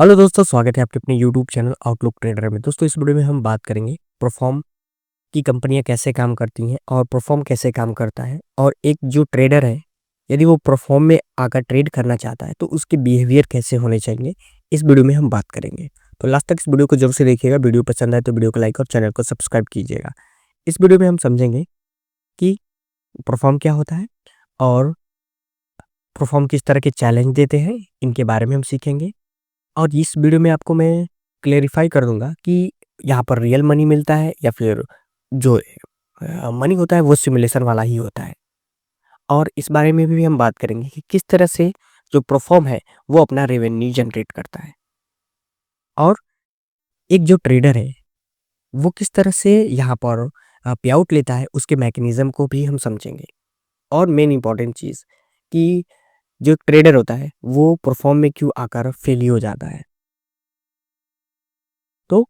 Hello दोस्तों, स्वागत है आपके अपने यूट्यूब चैनल आउटलुक ट्रेडर में। दोस्तों, इस वीडियो में हम बात करेंगे परफॉर्म की कंपनियां कैसे काम करती हैं और परफॉर्म कैसे काम करता है। और एक जो ट्रेडर है, यदि वो परफॉर्म में आकर ट्रेड करना चाहता है तो उसके बिहेवियर कैसे होने चाहिए, इस वीडियो में हम बात करेंगे। तो लास्ट तक इस वीडियो को जरूर से देखिएगा। वीडियो पसंद आए तो वीडियो को लाइक और चैनल को सब्सक्राइब कीजिएगा। इस वीडियो में हम समझेंगे कि परफॉर्म क्या होता है और परफॉर्म किस तरह के चैलेंज देते हैं, इनके बारे में हम सीखेंगे। और इस वीडियो में आपको मैं क्लेरिफाई कर दूंगा कि यहाँ पर रियल मनी मिलता है या फिर जो मनी होता है वो सिमुलेशन वाला ही होता है। और इस बारे में भी हम बात करेंगे कि किस तरह से जो परफॉर्म है वो अपना रेवेन्यू जनरेट करता है। और एक जो ट्रेडर है वो किस तरह से यहाँ पर पे आउट लेता है, उसके मैकेनिज्म को भी हम समझेंगे। और मेन इंपॉर्टेंट चीज़ कि जो ट्रेडर होता है वो परफॉर्म में क्यों आकर फेल हो जाता है। तो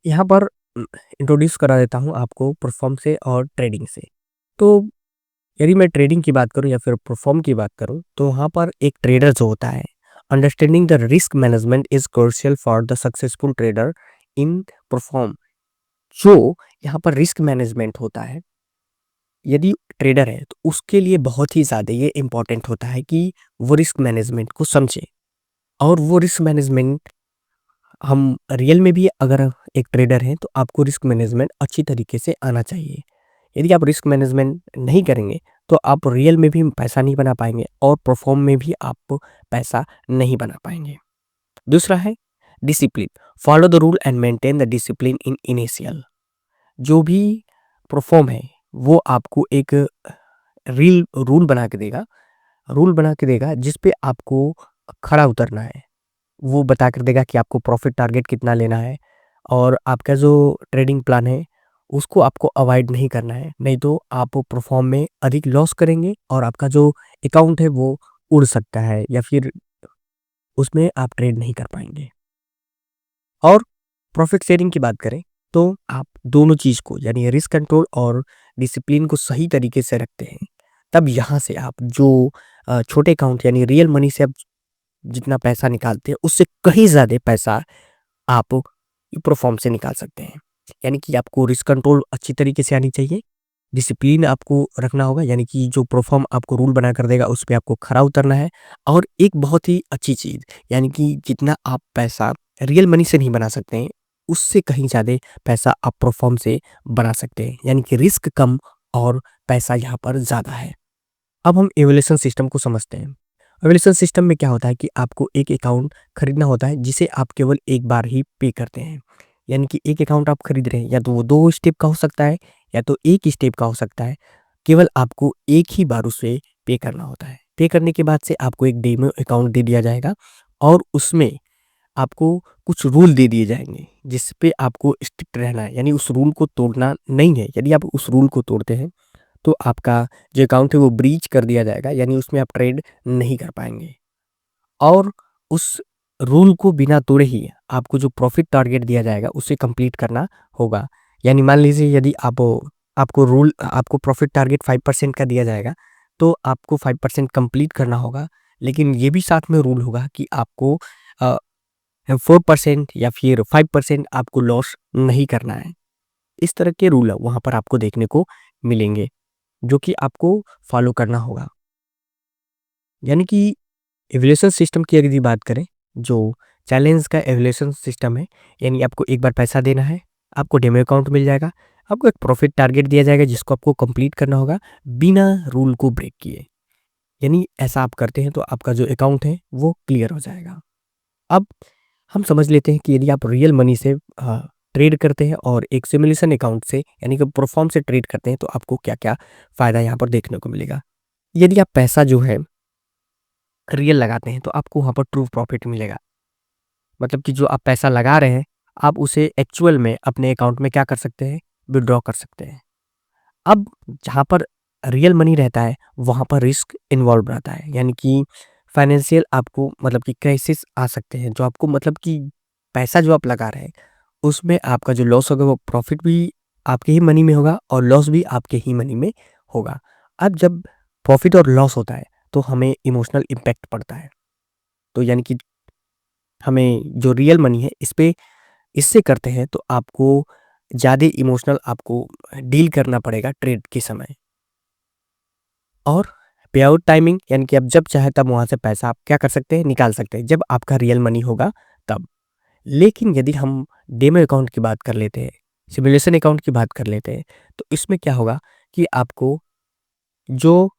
यहाँ पर इंट्रोड्यूस करा देता हूँ आपको परफॉर्म से और ट्रेडिंग से। तो यदि मैं ट्रेडिंग की बात करूँ या फिर परफॉर्म की बात करूँ तो वहाँ पर एक ट्रेडर जो होता है, understanding the risk management is crucial for the successful trader in perform. जो यहाँ पर रिस्क मैनेजमेंट होता है, यदि ट्रेडर है तो उसके लिए बहुत ही ज़्यादा ये इम्पोर्टेंट होता है कि वो रिस्क मैनेजमेंट को समझे। और वो रिस्क मैनेजमेंट हम रियल में भी अगर एक ट्रेडर हैं तो आपको रिस्क मैनेजमेंट अच्छी तरीके से आना चाहिए। यदि आप रिस्क मैनेजमेंट नहीं करेंगे तो आप रियल में भी पैसा नहीं बना पाएंगे और परफॉर्म में भी आप पैसा नहीं बना पाएंगे। दूसरा है discipline. Follow the rule and maintain the discipline in initial. जो भी परफॉर्म है वो आपको एक रील रूल बना के देगा, जिस पे आपको खड़ा उतरना है। वो बता कर देगा कि आपको प्रॉफिट टारगेट कितना लेना है और आपका जो ट्रेडिंग प्लान है उसको आपको अवॉइड नहीं करना है, नहीं तो आप परफॉर्म में अधिक लॉस करेंगे और आपका जो अकाउंट है वो उड़ सकता है या फिर उसमें आप ट्रेड नहीं कर पाएंगे। और प्रॉफिट शेयरिंग की बात करें तो आप दोनों चीज़ को यानी रिस्क कंट्रोल और डिसिप्लिन को सही तरीके से रखते हैं, तब यहाँ से आप जो छोटे अकाउंट यानी रियल मनी से आप जितना पैसा निकालते हैं उससे कहीं ज़्यादा पैसा आप परफॉर्म से निकाल सकते हैं। यानी कि आपको रिस्क कंट्रोल अच्छी तरीके से आनी चाहिए, डिसिप्लिन आपको रखना होगा, यानी कि जो परफॉर्म आपको रूल बना कर देगा उस पे आपको खरा उतरना है। और एक बहुत ही अच्छी चीज़, यानी कि जितना आप पैसा रियल मनी से नहीं बना सकते हैं उससे कहीं ज़्यादा पैसा आप परफॉर्म से बना सकते हैं, यानी कि रिस्क कम और पैसा यहाँ पर ज़्यादा है। अब हम एवोल्यूशन सिस्टम को समझते हैं। एवोल्यूशन सिस्टम में क्या होता है कि आपको एक अकाउंट खरीदना होता है जिसे आप केवल एक बार ही पे करते हैं। यानी कि एक अकाउंट आप खरीद रहे हैं, या तो वो 2 स्टेप का हो सकता है या तो 1 स्टेप का हो सकता है। केवल आपको एक ही बार उसे पे करना होता है। पे करने के बाद से आपको एक डेमो अकाउंट दे दिया जाएगा और उसमें आपको कुछ रूल दे दिए जाएंगे जिस पे आपको स्ट्रिक्ट रहना है, यानी उस रूल को तोड़ना नहीं है। यदि आप उस रूल को तोड़ते हैं तो आपका जो अकाउंट है वो ब्रीच कर दिया जाएगा, यानी उसमें आप ट्रेड नहीं कर पाएंगे। और उस रूल को बिना तोड़े ही आपको जो प्रॉफिट टारगेट दिया जाएगा उसे कंप्लीट करना होगा। यानी मान लीजिए यदि आपको प्रॉफिट टारगेट 5% का दिया जाएगा तो आपको 5% कंप्लीट करना होगा, लेकिन ये भी साथ में रूल होगा कि आपको 4% या फिर 5% आपको लॉस नहीं करना है। इस तरह के रूल वहाँ पर आपको देखने को मिलेंगे जो कि आपको फॉलो करना होगा। यानी कि एवोल्यूशन सिस्टम की यदि बात करें, जो चैलेंज का एवोल्यूशन सिस्टम है, यानी आपको एक बार पैसा देना है, आपको डेमो अकाउंट मिल जाएगा, आपको एक प्रॉफिट टारगेट दिया जाएगा जिसको आपको कंप्लीट करना होगा बिना रूल को ब्रेक किए। यानी ऐसा आप करते हैं तो आपका जो अकाउंट है वो क्लियर हो जाएगा। अब हम समझ लेते हैं कि यदि आप रियल मनी से ट्रेड करते हैं और एक सिमुलेशन अकाउंट से यानी कि परफॉर्म से ट्रेड करते हैं तो आपको क्या क्या फ़ायदा यहाँ पर देखने को मिलेगा। यदि आप पैसा जो है रियल लगाते हैं तो आपको वहाँ पर ट्रू प्रॉफिट मिलेगा। मतलब कि जो आप पैसा लगा रहे हैं आप उसे एक्चुअल में अपने अकाउंट में क्या कर सकते हैं, विड्रॉ कर सकते हैं। अब जहाँ पर रियल मनी रहता है वहाँ पर रिस्क इन्वॉल्व रहता है, यानी कि फाइनेंशियल आपको मतलब कि क्राइसिस आ सकते हैं, जो आपको मतलब कि पैसा जो आप लगा रहे हैं उसमें आपका जो लॉस होगा वो प्रॉफिट भी आपके ही मनी में होगा और लॉस भी आपके ही मनी में होगा। अब जब प्रॉफिट और लॉस होता है तो हमें इमोशनल इम्पैक्ट पड़ता है। तो यानी कि हमें जो रियल मनी है इससे करते हैं तो आपको ज़्यादा इमोशनल आपको डील करना पड़ेगा ट्रेड के समय। और पे आउट टाइमिंग यानी कि आप जब चाहे तब वहाँ से पैसा आप क्या कर सकते हैं, निकाल सकते हैं, जब आपका रियल मनी होगा तब। लेकिन यदि हम डेमो अकाउंट की बात कर लेते हैं, सिमुलेशन अकाउंट की बात कर लेते हैं, तो इसमें क्या होगा कि आपको जो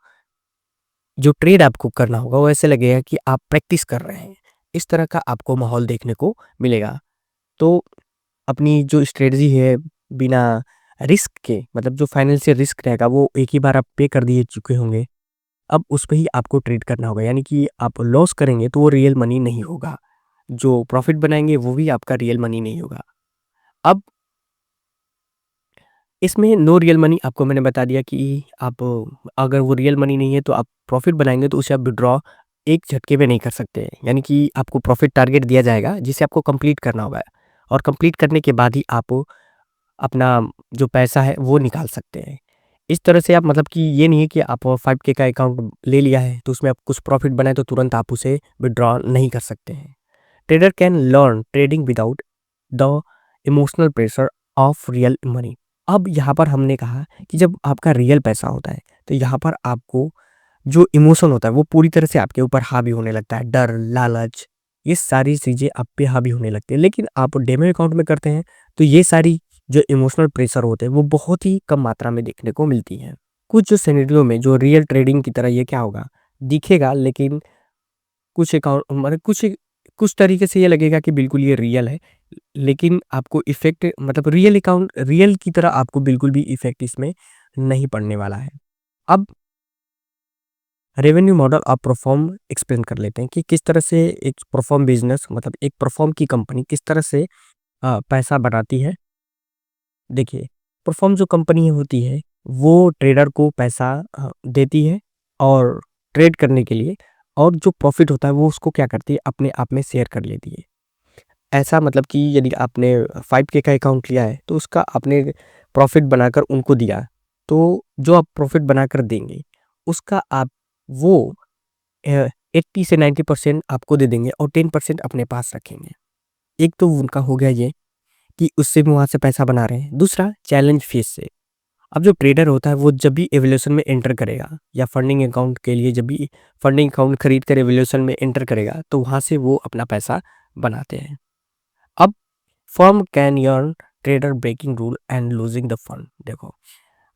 जो ट्रेड आपको करना होगा वो ऐसे लगेगा कि आप प्रैक्टिस कर रहे हैं। इस तरह का आपको माहौल देखने को मिलेगा। तो अपनी जो स्ट्रेटजी है बिना रिस्क के, मतलब जो फाइनेंशियल रिस्क रहेगा वो एक ही बार आप पे कर दिए चुके होंगे। अब उस पे ही आपको ट्रेड करना होगा, यानी कि आप लॉस करेंगे तो वो रियल मनी नहीं होगा। जो प्रॉफिट बनाएँगे वो भी आपका रियल मनी नहीं होगा। अब इसमें नो रियल मनी आपको मैंने बता दिया कि आप अगर वो रियल मनी नहीं है तो आप प्रॉफिट बनाएँगे तो उसे आप विथड्रॉ एक झटके में नहीं कर सकते। यानी कि आपको प्रॉफिट टारगेट दिया जाएगा जिसे आपको कंप्लीट करना होगा, और कंप्लीट करने के बाद ही आप अपना जो पैसा है वो निकाल सकते हैं। इस तरह से आप, मतलब कि ये नहीं है कि आप 5K का अकाउंट ले लिया है तो उसमें आप कुछ प्रॉफिट बनाए तो तुरंत आप उसे विथड्रॉ नहीं कर सकते हैं। Trader can learn trading without the emotional pressure of real money. अब यहाँ पर हमने कहा कि जब आपका रियल पैसा होता है तो यहाँ पर आपको जो इमोशन होता है वो पूरी तरह से आपके ऊपर हावी होने लगता है। डर, लालच, ये सारी चीज़ें आप पे हावी होने लगती है। लेकिन आप डेमो अकाउंट में करते हैं तो ये सारी जो इमोशनल प्रेशर होते हैं वो बहुत ही कम मात्रा में देखने को मिलती हैं। कुछ जो सिनेरियो में जो रियल ट्रेडिंग की तरह ये क्या होगा, दिखेगा, लेकिन कुछ अकाउंट मतलब कुछ तरीके से ये लगेगा कि बिल्कुल ये रियल है, लेकिन आपको इफ़ेक्ट, मतलब रियल की तरह आपको बिल्कुल भी इफ़ेक्ट इसमें नहीं पड़ने वाला है। अब revenue model of perform explain कर लेते हैं कि किस तरह से एक परफॉर्म बिजनेस, मतलब एक परफॉर्म की कंपनी किस तरह से पैसा बनाती है। देखिए, परफॉर्म जो कंपनी होती है वो ट्रेडर को पैसा देती है और ट्रेड करने के लिए, और जो प्रॉफिट होता है वो उसको क्या करती है, अपने आप में शेयर कर लेती है। ऐसा मतलब कि यदि आपने 5K का अकाउंट लिया है तो उसका आपने प्रॉफिट बनाकर उनको दिया, तो जो आप प्रॉफिट बनाकर देंगे उसका आप वो 80 से 90% आपको दे देंगे और 10% अपने पास रखेंगे। एक तो उनका हो गया ये कि उससे भी वहाँ से पैसा बना रहे हैं। दूसरा, चैलेंज फीस से। अब जो ट्रेडर होता है वो जब भी एवल्यूएशन में एंटर करेगा या फंडिंग अकाउंट के लिए जब भी फंडिंग अकाउंट खरीद कर एवल्यूएशन में एंटर करेगा तो वहाँ से वो अपना पैसा बनाते हैं। अब firm can earn trader breaking rule and losing the fund. देखो,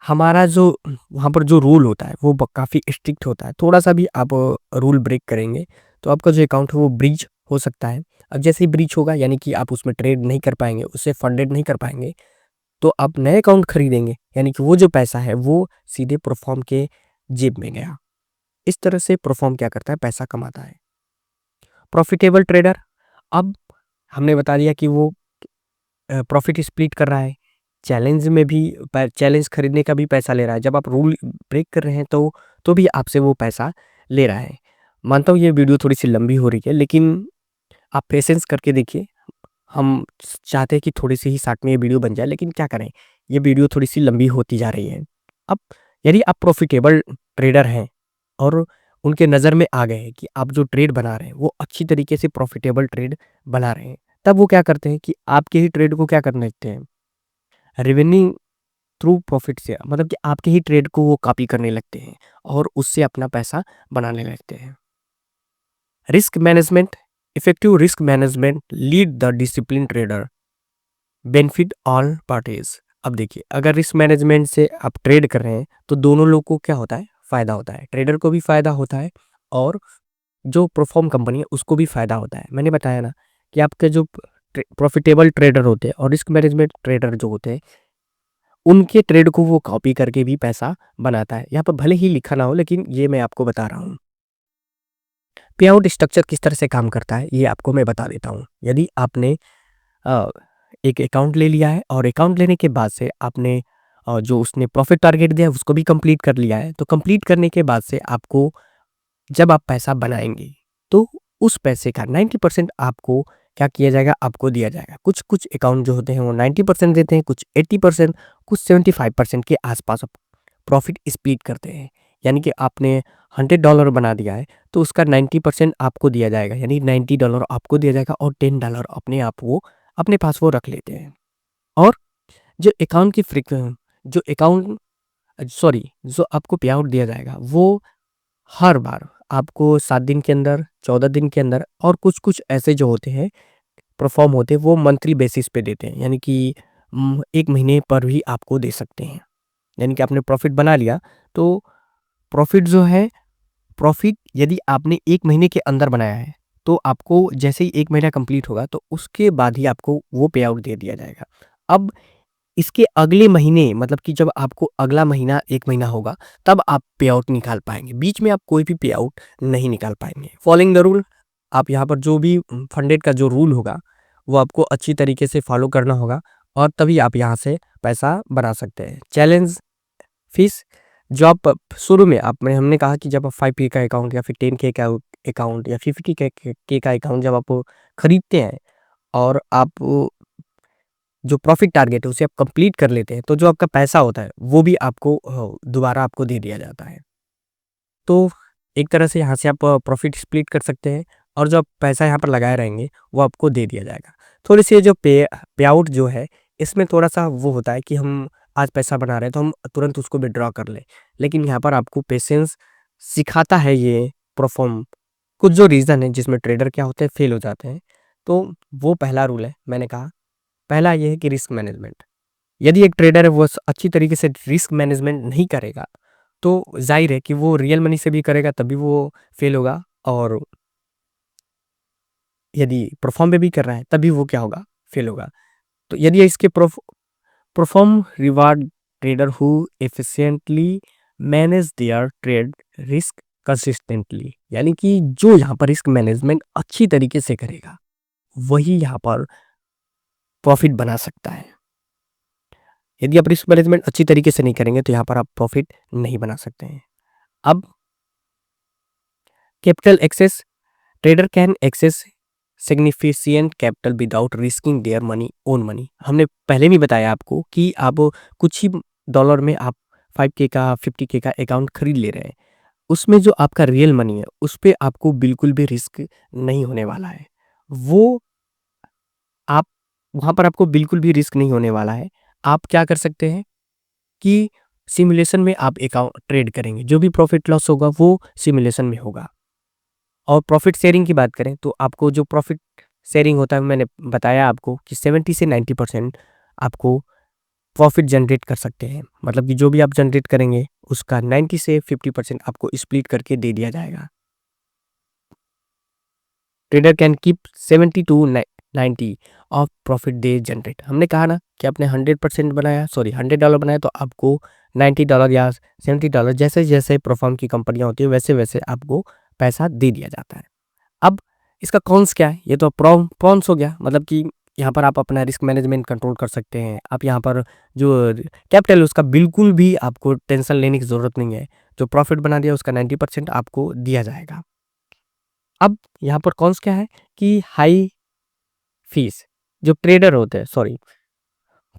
हमारा जो वहाँ पर जो रूल होता है वो काफ़ी स्ट्रिक्ट होता है। थोड़ा सा भी आप रूल ब्रेक करेंगे तो आपका जो अकाउंट है वो ब्रीच हो सकता है। अब जैसे ही ब्रीच होगा यानी कि आप उसमें ट्रेड नहीं कर पाएंगे, उससे फंडेड नहीं कर पाएंगे, तो आप नए अकाउंट खरीदेंगे, यानी कि वो जो पैसा है वो सीधे परफॉर्म के जेब में गया। इस तरह से परफॉर्म क्या करता है, पैसा कमाता है। प्रॉफिटेबल ट्रेडर, अब हमने बता दिया कि वो प्रॉफिट स्प्लिट कर रहा है, चैलेंज में भी चैलेंज खरीदने का भी पैसा ले रहा है। जब आप रूल ब्रेक कर रहे हैं तो भी आपसे वो पैसा ले रहा है। मानता हूँ ये वीडियो थोड़ी सी लंबी हो रही है, लेकिन आप पेशेंस करके देखिए। हम चाहते हैं कि थोड़ी सी ही शार्ट में ये वीडियो बन जाए, लेकिन क्या करें, ये वीडियो थोड़ी सी लंबी होती जा रही है। अब यदि आप प्रॉफिटेबल ट्रेडर हैं और उनके नज़र में आ गए हैं कि आप जो ट्रेड बना रहे हैं वो अच्छी तरीके से प्रॉफिटेबल ट्रेड बना रहे हैं, तब वो क्या करते हैं कि आपके ही ट्रेड को क्या करने लगते हैं, रेवेन्यू थ्रू प्रॉफिट से, मतलब कि आपके ही ट्रेड को वो कॉपी करने लगते हैं और उससे अपना पैसा बनाने लगते हैं। Risk management, effective risk management lead the discipline trader, benefit all parties. अब देखिए, अगर रिस्क मैनेजमेंट से आप ट्रेड कर रहे हैं तो दोनों लोग को क्या होता है, फायदा होता है। ट्रेडर को भी फायदा होता है और जो परफॉर्म कंपनी है उसको भी फायदा होता है। मैंने बताया ना कि आपके जो प्रॉफिटेबल ट्रेडर होते हैं और रिस्क मैनेजमेंट ट्रेडर जो होते हैं उनके ट्रेड को वो कॉपी करके भी पैसा बनाता है। यहाँ पर भले ही लिखा ना हो, लेकिन ये मैं आपको बता रहा हूँ। पे आउट स्ट्रक्चर किस तरह से काम करता है ये आपको मैं बता देता हूँ। यदि आपने अ, एक अकाउंट ले लिया है और अकाउंट लेने के बाद से आपने जो उसने प्रॉफिट टारगेट दिया है उसको भी कंप्लीट कर लिया है, तो कंप्लीट करने के बाद से आपको जब आप पैसा बनाएंगे तो उस पैसे का 90% आपको क्या किया जाएगा, आपको दिया जाएगा। कुछ कुछ अकाउंट जो होते हैं वो 90% देते हैं, कुछ 80%, कुछ 75% के आसपास प्रॉफिट स्प्लिट करते हैं। यानी कि आपने $100 बना दिया है तो उसका 90% आपको दिया जाएगा, यानी $90 आपको दिया जाएगा और $10 अपने आप वो अपने पास वो रख लेते हैं। और जो अकाउंट की जो अकाउंट सॉरी जो आपको पे आउट दिया जाएगा वो हर बार आपको 7 दिन के अंदर, 14 दिन के अंदर और कुछ-कुछ ऐसे जो होते हैं परफ़ॉर्म होते हैं वो मंथली बेसिस पे देते हैं, यानी कि 1 महीने पर भी आपको दे सकते हैं। यानी कि आपने प्रॉफ़िट बना लिया तो प्रॉफ़िट जो है, प्रॉफ़िट यदि आपने 1 महीने के अंदर बनाया है तो आपको जैसे ही 1 महीना कंप्लीट होगा तो उसके बाद ही आपको वो पे आउट दे दिया जाएगा। अब इसके अगले महीने मतलब कि जब आपको अगला महीना 1 महीना होगा तब आप पे आउट निकाल पाएँगे। बीच में आप कोई भी पे आउट नहीं निकाल पाएँगे। फॉलोइंग द रूल, आप यहाँ पर जो भी फंडेड का जो रूल होगा वो आपको अच्छी तरीके से फॉलो करना होगा और तभी आप यहाँ से पैसा बना सकते हैं। चैलेंज फीस जो आप शुरू में आप हमने कहा कि जब आप 5K का अकाउंट या फिर 10K का अकाउंट या 50K का अकाउंट जब आप खरीदते हैं और आप जो प्रॉफिट टारगेट है उसे आप कंप्लीट कर लेते हैं तो जो आपका पैसा होता है वो भी आपको दोबारा आपको दे दिया जाता है। तो एक तरह से यहाँ से आप प्रॉफिट स्प्लिट कर सकते हैं और जो आप पैसा यहाँ पर लगाए रहेंगे वो आपको दे दिया जाएगा। थोड़ी सी जो पे आउट जो है इसमें थोड़ा-सा वो होता है कि हम आज पैसा बना रहे हैं तो हम तुरंत उसको विथड्रॉ कर लें। लेकिन यहाँ पर आपको पेशेंस सिखाता है ये परफ़ॉर्म कुछ जो रीज़न है जिसमें ट्रेडर क्या होते हैं फेल हो जाते हैं। तो वो पहला रूल है मैंने कहा। पहला ये है कि रिस्क मैनेजमेंट। यदि एक ट्रेडर है वो अच्छी तरीके से रिस्क मैनेजमेंट नहीं करेगा तो ज़ाहिर है कि वो रियल मनी से भी करेगा तभी वो फेल होगा और यदि परफ़ॉर्म में भी कर रहा है तभी वो क्या होगा फेल होगा। तो यदि इसके perform reward trader who efficiently manage there trade risk consistently, यानी कि जो यहाँ पर रिस्क मैनेजमेंट अच्छी तरीके से करेगा वही यहाँ पर प्रॉफिट बना सकता है। यदि आप रिस्क मैनेजमेंट अच्छी तरीके से नहीं करेंगे तो यहाँ पर आप प्रॉफिट नहीं बना सकते हैं। अब capital access, trader can access significant capital without risking their money own money. हमने पहले भी बताया आपको कि आप कुछ ही डॉलर में आप 5K का 50K का अकाउंट खरीद ले रहे हैं। उसमें जो आपका रियल मनी है उस पे आपको बिल्कुल भी रिस्क नहीं होने वाला है। वो आप वहाँ पर आपको बिल्कुल भी रिस्क नहीं होने वाला है। आप क्या कर सकते हैं कि सिमुलेशन में आप अकाउंट ट्रेड करेंगे, जो भी प्रॉफिट लॉस होगा वो सिमुलेशन में होगा। और प्रॉफिट शेयरिंग की बात करें तो आपको जो प्रॉफिट शेयरिंग होता है मैंने बताया आपको कि 70 से 90% आपको प्रॉफिट जनरेट कर सकते हैं। मतलब कि जो भी आप जनरेट करेंगे उसका 90 से 50% आपको स्प्लिट करके दे दिया जाएगा। Trader can keep 70 to 90 of profit they generate. हमने कहा ना कि आपने 100% बनाया, सॉरी $100 बनाया तो आपको $90 या $70 जैसे जैसे परफॉर्म की कंपनियां होती है वैसे वैसे आपको पैसा दे दिया जाता है। अब इसका कॉन्स क्या है? ये तो प्रॉन्स हो गया, मतलब कि यहाँ पर आप अपना रिस्क मैनेजमेंट कंट्रोल कर सकते हैं। आप यहाँ पर जो कैपिटल है उसका बिल्कुल भी आपको टेंशन लेने की ज़रूरत नहीं है। जो प्रॉफिट बना दिया उसका 90% आपको दिया जाएगा। अब यहाँ पर कॉन्स क्या है कि हाई फीस, जो ट्रेडर होते हैं सॉरी,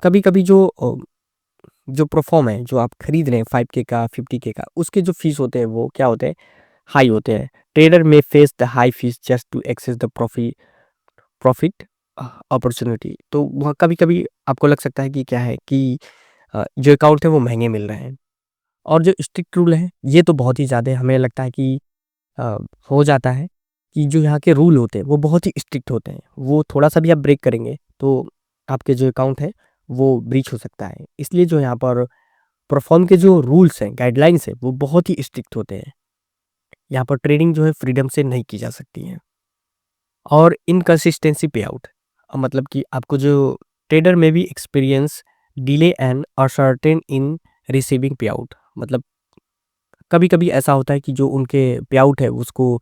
कभी-कभी जो परफॉर्म है, जो आप खरीद रहे हैं 5K का 50K का, उसके जो फीस होते हैं वो क्या होते हैं, हाई होते हैं। Trader may face the high fees just to access the profit opportunity. तो वहाँ कभी-कभी आपको लग सकता है कि क्या है कि जो अकाउंट है वो महंगे मिल रहे हैं। और जो स्ट्रिक्ट रूल है ये तो बहुत ही ज़्यादा हमें लगता है कि अ, हो जाता है कि जो यहाँ के रूल होते हैं वो बहुत ही स्ट्रिक्ट होते हैं। वो थोड़ा-सा भी आप ब्रेक करेंगे तो आपके जो अकाउंट है वो ब्रीच हो सकता है। इसलिए जो यहाँ पर परफॉर्म के जो रूल्स हैं, गाइडलाइंस हैं वो बहुत ही स्ट्रिक्ट होते हैं। यहाँ पर ट्रेडिंग जो है फ्रीडम से नहीं की जा सकती है। और इनकंसिस्टेंसी पे आउट, मतलब कि आपको जो ट्रेडर में भी experience delay and uncertain in receiving पे आउट, मतलब कभी-कभी ऐसा होता है कि जो उनके पे आउट है उसको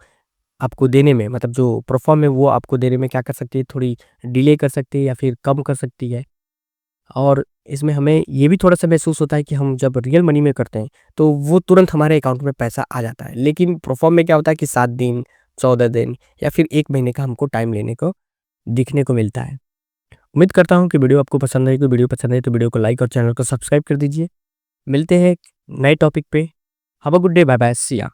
आपको देने में, मतलब जो परफ़ॉर्म है वो आपको देने में क्या कर सकती है, थोड़ी डिले कर सकती है या फिर कम कर सकती है। और इसमें हमें ये भी थोड़ा-सा महसूस होता है कि हम जब रियल मनी में करते हैं, तो वो तुरंत हमारे अकाउंट में पैसा आ जाता है। लेकिन परफ़ॉर्म में क्या होता है कि 7 दिन, 14 दिन या फिर 1 महीने का हमको टाइम लेने को दिखने को मिलता है। उम्मीद करता हूँ कि वीडियो आपको पसंद आई। तो वीडियो पसंद आई तो वीडियो को लाइक और चैनल को सब्सक्राइब कर दीजिए। मिलते हैं एक नए टॉपिक पे। Have a good day, bye bye, see या।